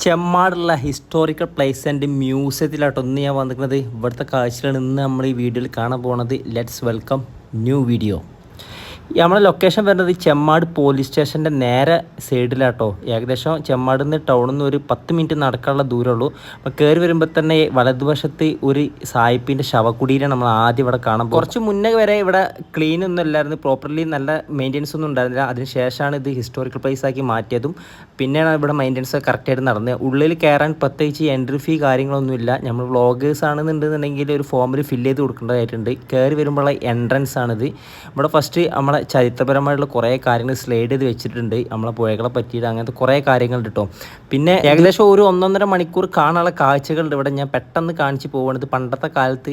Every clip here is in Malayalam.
ചെമ്മാടുള്ള ഹിസ്റ്റോറിക്കൽ പ്ലേസ് ആൻഡ് മ്യൂസിയത്തിലായിട്ടൊന്ന് ഞാൻ വന്നിരിക്കുന്നത്. ഇവിടുത്തെ കാഴ്ചകളാണ് ഇന്ന് നമ്മൾ ഈ വീഡിയോയിൽ കാണാൻ പോകുന്നത്. Let's welcome new video. നമ്മളെ ലൊക്കേഷൻ വരുന്നത് ചെമ്മാട് പോലീസ് സ്റ്റേഷൻ്റെ നേരെ സൈഡിലാട്ടോ. ഏകദേശം ചെമ്മാട് നിന്ന് ടൗണിൽ നിന്ന് ഒരു 10 മിനിറ്റ് നടക്കാനുള്ള ദൂരമുള്ളൂ. അപ്പോൾ കയറി വരുമ്പോൾ തന്നെ വലതുവശത്ത് ഒരു സായിപ്പിൻ്റെ ശവക്കുടീരാണ് നമ്മൾ ആദ്യം ഇവിടെ കാണാൻ പോകും. കുറച്ച് മുന്നേ വരെ ഇവിടെ ക്ലീൻ ഒന്നും ഇല്ലായിരുന്നു, പ്രോപ്പർലി നല്ല മെയിൻ്റെനൻസ് ഒന്നും ഉണ്ടായിരുന്നില്ല. അതിനുശേഷമാണ് ഇത് ഹിസ്റ്റോറിക്കൽ പ്ലേസ് ആക്കി മാറ്റിയതും പിന്നെയാണ് ഇവിടെ മെയിൻ്റെനൻസ് കറക്റ്റായിട്ട് നടന്നത്. ഉള്ളിൽ കയറാൻ പ്രത്യേകിച്ച് എൻട്രി ഫീ കാര്യങ്ങളൊന്നുമില്ല. നമ്മൾ വ്ളോഗേഴ്സ് ആണെന്നുണ്ടെന്നുണ്ടെങ്കിൽ ഒരു ഫോമിൽ ഫില്ല് ചെയ്ത് കൊടുക്കേണ്ടതായിട്ടുണ്ട്. കയറി വരുമ്പോഴുള്ള എൻട്രൻസ് ആണിത്. ഇവിടെ ഫസ്റ്റ് നമ്മളെ ചരിത്രപരമായിട്ടുള്ള കുറേ കാര്യങ്ങൾ സ്ലൈഡ് ചെയ്ത് വെച്ചിട്ടുണ്ട്. നമ്മളെ പുഴകളെ പറ്റിയിട്ട് അങ്ങനത്തെ കുറേ കാര്യങ്ങളുണ്ട് കേട്ടോ. പിന്നെ ഏകദേശം ഒരു 1.5 മണിക്കൂർ കാണാനുള്ള കാഴ്ചകളുണ്ട് ഇവിടെ. ഞാൻ പെട്ടെന്ന് കാണിച്ച് പോകുന്നത് പണ്ടത്തെ കാലത്ത്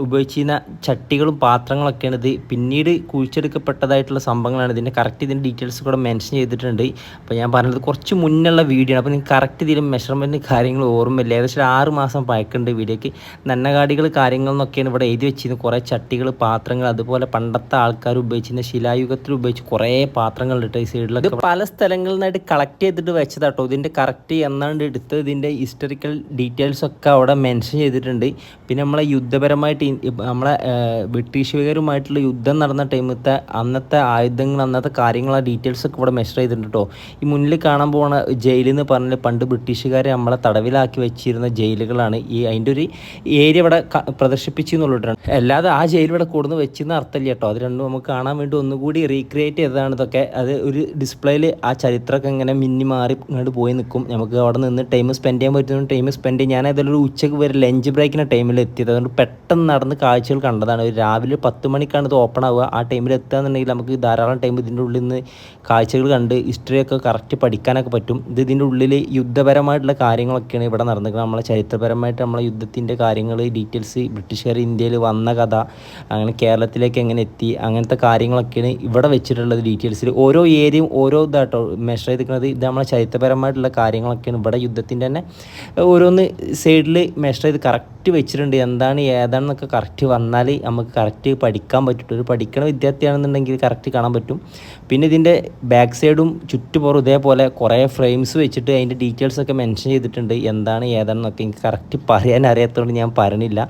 ഉപയോഗിച്ചിരുന്ന ചട്ടികളും പാത്രങ്ങളൊക്കെയാണ് ഇത്. പിന്നീട് കുഴിച്ചെടുക്കപ്പെട്ടതായിട്ടുള്ള സംഭവങ്ങളാണ്. ഇതിൻ്റെ കറക്റ്റ് ഇതിൻ്റെ ഡീറ്റെയിൽസ് കൂടെ മെൻഷൻ ചെയ്തിട്ടുണ്ട്. അപ്പോൾ ഞാൻ പറഞ്ഞത് കുറച്ച് മുന്നുള്ള വീഡിയോ ആണ്. അപ്പോൾ നിങ്ങൾക്ക് കറക്റ്റ് ഇതിൽ മെഷർമെൻറ്റ് കാര്യങ്ങൾ ഓർമ്മയില്ല. ഏകദേശം 6 മാസം പഴക്കുണ്ട് വീഡിയോക്ക്. നന്നകാടികൾ കാര്യങ്ങളെന്നൊക്കെയാണ് ഇവിടെ എഴുതി വെച്ചിരുന്നത്. കുറേ ചട്ടികൾ, പാത്രങ്ങൾ, അതുപോലെ പണ്ടത്തെ ആൾക്കാർ ഉപയോഗിച്ചിരുന്ന ശിലായുഗത്തിൽ ഉപയോഗിച്ച് കുറേ പാത്രങ്ങളുണ്ട് ഈ സൈഡിലൊക്കെ. പല സ്ഥലങ്ങളിൽ നിന്നായിട്ട് കളക്ട് ചെയ്തിട്ട് വെച്ചതാട്ടോ. ഇതിൻ്റെ കറക്റ്റ് എന്നാണ്ട് എടുത്ത് ഇതിൻ്റെ ഹിസ്റ്ററിക്കൽ ഡീറ്റെയിൽസ് ഒക്കെ അവിടെ മെൻഷൻ ചെയ്തിട്ടുണ്ട്. പിന്നെ നമ്മളെ യുദ്ധപരമായിട്ട് നമ്മളെ ബ്രിട്ടീഷുകാരുമായിട്ടുള്ള യുദ്ധം നടന്ന ടൈമത്തെ അന്നത്തെ ആയുധങ്ങൾ, അന്നത്തെ കാര്യങ്ങളെ ഡീറ്റെയിൽസ് ഒക്കെ ഇവിടെ മെഷർ ചെയ്തിട്ടുണ്ട് കേട്ടോ. ഈ മുന്നിൽ കാണാൻ പോകുന്ന ജയിലിൽ എന്ന് പറഞ്ഞാൽ പണ്ട് ബ്രിട്ടീഷുകാരെ നമ്മളെ തടവിലാക്കി വെച്ചിരുന്ന ജയിലുകളാണ്. അതിൻ്റെ ഒരു ഏരിയ ഇവിടെ പ്രദർശിപ്പിച്ചു എന്നുള്ളതാണ്. അല്ലാതെ ആ ജയിൽ ഇവിടെ കൂടുന്ന വെച്ചെന്ന് അർത്ഥമില്ല കേട്ടോ. അത് രണ്ടും നമുക്ക് കാണാൻ വേണ്ടി ഒന്നുകൂടി റീക്രിയേറ്റ് ചെയ്തതാണ് ഇതൊക്കെ. അത് ഒരു ഡിസ്പ്ലേയിൽ ആ ചരിത്രമൊക്കെ ഇങ്ങനെ മിന്നി മാറി ഇങ്ങോട്ട് പോയി നിൽക്കും. നമുക്ക് അവിടെ നിന്ന് ടൈം സ്പെൻഡ് ചെയ്യാൻ പറ്റുന്ന ടൈം സ്പെൻഡ് ചെയ്യും. ഞാൻ ഏതായാലും ഒരു ഉച്ചയ്ക്ക് വരെ ലഞ്ച് ബ്രേക്കിൻ്റെ ടൈമിൽ എത്തിയത്. അതുകൊണ്ട് പെട്ടെന്ന് നടന്ന് കാഴ്ചകൾ കണ്ടതാണ്. ഒരു രാവിലെ 10 മണിക്കാണ് ഇത് ഓപ്പൺ ആവുക. ആ ടൈമിൽ എത്തുകയെന്നുണ്ടെങ്കിൽ നമുക്ക് ധാരാളം ടൈം ഇതിൻ്റെ ഉള്ളിൽ നിന്ന് കാഴ്ചകൾ കണ്ട് ഹിസ്റ്ററിയൊക്കെ കറക്റ്റ് പഠിക്കാനൊക്കെ പറ്റും. ഇതിൻ്റെ ഉള്ളിൽ യുദ്ധപരമായിട്ടുള്ള കാര്യങ്ങളൊക്കെയാണ് ഇവിടെ നടന്നിരിക്കുന്നത്. നമ്മളെ ചരിത്രപരമായിട്ട് നമ്മളെ യുദ്ധത്തിൻ്റെ കാര്യങ്ങൾ, ഡീറ്റെയിൽസ്, ബ്രിട്ടീഷുകാർ ഇന്ത്യയിൽ വന്ന കഥ, അങ്ങനെ കേരളത്തിലേക്ക് എങ്ങനെ എത്തി, അങ്ങനത്തെ കാര്യങ്ങളൊക്കെയാണ് ഇവിടെ വെച്ചിട്ടുള്ളത്. ഡീറ്റെയിൽസിൽ ഓരോ ഏരിയയും ഓരോ ഇതാട്ടോ മെഷർ ചെയ്തിരിക്കുന്നത്. ഇത് നമ്മളെ ചരിത്രപരമായിട്ടുള്ള കാര്യങ്ങളൊക്കെയാണ് ഇവിടെ യുദ്ധത്തിൻ്റെ തന്നെ ഓരോന്ന് സൈഡിൽ മെഷർ ചെയ്ത് കറക്റ്റ് വെച്ചിട്ടുണ്ട്. എന്താണ് ഏതാണെന്നൊക്കെ കറക്റ്റ് വന്നാൽ നമുക്ക് കറക്റ്റ് പഠിക്കാൻ പറ്റും. ഒരു പഠിക്കണ വിദ്യാർത്ഥിയാണെന്നുണ്ടെങ്കിൽ കറക്റ്റ് കാണാൻ പറ്റും. പിന്നെ ഇതിൻ്റെ ബാക്ക് സൈഡും ചുറ്റുപുറം ഇതേപോലെ കുറേ ഫ്രെയിംസ് വെച്ചിട്ട് അതിൻ്റെ ഡീറ്റെയിൽസൊക്കെ മെൻഷൻ ചെയ്തിട്ടുണ്ട്. എന്താണ് ഏതാണെന്നൊക്കെ എനിക്ക് കറക്റ്റ് പറയാൻ അറിയാത്തതുകൊണ്ട് ഞാൻ പറയണില്ല.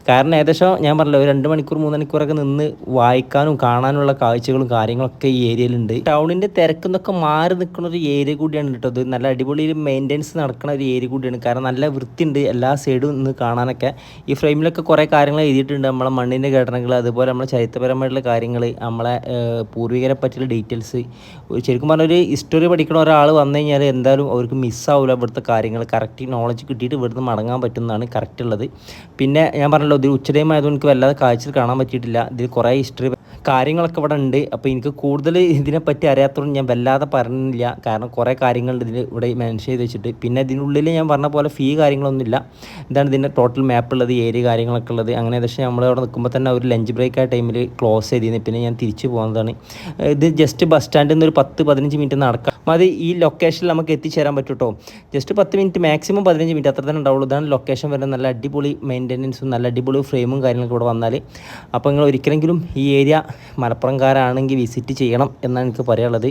കാരണം ഏകദേശം ഞാൻ പറഞ്ഞില്ല, ഒരു 2 മണിക്കൂർ 3 മണിക്കൂറൊക്കെ നിന്ന് വായിക്കാനും കാണാനുള്ള കാഴ്ചകളും കാര്യങ്ങളൊക്കെ ഈ ഏരിയയിലുണ്ട്. ടൗണിൻ്റെ തിരക്കുന്നൊക്കെ മാറി നിൽക്കുന്ന ഒരു ഏരിയ കൂടിയാണ് കേട്ടോ. ഇത് നല്ല അടിപൊളി മെയിൻ്റെനൻസ് നടക്കുന്ന ഒരു ഏരിയ കൂടിയാണ്. കാരണം നല്ല വൃത്തിയുണ്ട് എല്ലാ സൈഡും നിന്ന് കാണാനൊക്കെ. ഈ ഫ്രെയിമിലൊക്കെ കുറേ കാര്യങ്ങൾ എഴുതിയിട്ടുണ്ട്. നമ്മളെ മണ്ണിൻ്റെ ഘടനകൾ, അതുപോലെ നമ്മളെ ചരിത്രപരമായിട്ടുള്ള കാര്യങ്ങൾ, നമ്മളെ പൂർവികരെ പറ്റിയുള്ള ഡീറ്റെയിൽസ്. ശരിക്കും പറഞ്ഞാൽ ഒരു ഹിസ്റ്ററി പഠിക്കണ ഒരാൾ വന്നു കഴിഞ്ഞാൽ എന്തായാലും അവർക്ക് മിസ്സാവില്ല ഇവിടുത്തെ കാര്യങ്ങൾ. കറക്റ്റ് നോളജ് കിട്ടിയിട്ട് ഇവിടുന്ന് മടങ്ങാൻ പറ്റുന്നതാണ് കറക്റ്റ് ഉള്ളത്. പിന്നെ ഞാൻ പറഞ്ഞല്ലോ, ഇത് ഉച്ചടൈം ആയതുകൊണ്ട് എനിക്ക് വല്ലാതെ കാഴ്ചയിൽ കാണാൻ പറ്റിയിട്ടില്ല. ഇതിൽ കുറേ ഹിസ്റ്ററി കാര്യങ്ങളൊക്കെ ഇവിടെ ഉണ്ട്. അപ്പോൾ എനിക്ക് കൂടുതൽ ഇതിനെപ്പറ്റി അറിയാത്തതുകൊണ്ട് ഞാൻ വല്ലാതെ പറഞ്ഞില്ല. കാരണം കുറേ കാര്യങ്ങളുണ്ട് ഇതിൽ ഇവിടെ മെൻഷൻ ചെയ്ത് വെച്ചിട്ട്. പിന്നെ ഇതിനുള്ളിൽ ഞാൻ പറഞ്ഞ പോലെ ഫീ കാര്യങ്ങളൊന്നുമില്ല. ഇതാണ് ഇതിൻ്റെ ടോട്ടൽ മാപ്പ് ഉള്ളത്, ഏരിയ കാര്യങ്ങളൊക്കെ ഉള്ളത്. അങ്ങനെ ഏകദേശം നമ്മളവിടെ നിൽക്കുമ്പോൾ തന്നെ ഒരു ലഞ്ച് ബ്രേക്ക് ആ ടൈമിൽ ക്ലോസ് ചെയ്തിരുന്നു. പിന്നെ ഞാൻ തിരിച്ചു പോകുന്നതാണ്. ഇത് ജസ്റ്റ് ബസ് സ്റ്റാൻഡിൽ നിന്ന് ഒരു 10-15 മിനിറ്റ് നടക്കാം മതി. ഈ ലൊക്കേഷനിൽ നമുക്ക് എത്തിച്ചേരാൻ പറ്റും കേട്ടോ. ജസ്റ്റ് 10 മിനിറ്റ്, മാക്സിമം 15 മിനിറ്റ് അത്ര തന്നെ ഉണ്ടാവുള്ളൂ. ഇതാണ് ലൊക്കേഷൻ വരുന്നത്. നല്ല അടിപൊളി മെയിൻ്റെനൻസും നല്ല അടിപൊളി ഫ്രെയിമും കാര്യങ്ങളൊക്കെ ഇവിടെ വന്നാൽ. അപ്പോൾ നിങ്ങൾ ഒരിക്കലെങ്കിലും ഈ ഏരിയ മലപ്പുറംകാരാണെങ്കിൽ വിസിറ്റ് ചെയ്യണം എന്നാണ് എനിക്ക് പറയാനുള്ളത്.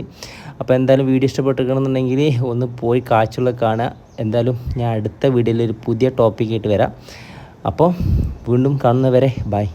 അപ്പോൾ എന്തായാലും വീഡിയോ ഇഷ്ടപ്പെട്ടിരിക്കണമെന്നുണ്ടെങ്കിൽ ഒന്ന് പോയി കാഴ്ചകളൊക്കെ കാണുക. എന്തായാലും ഞാൻ അടുത്ത വീഡിയോയിൽ ഒരു പുതിയ ടോപ്പിക്കായിട്ട് വരാം. അപ്പോൾ വീണ്ടും കാണുന്നവരെ ബൈ.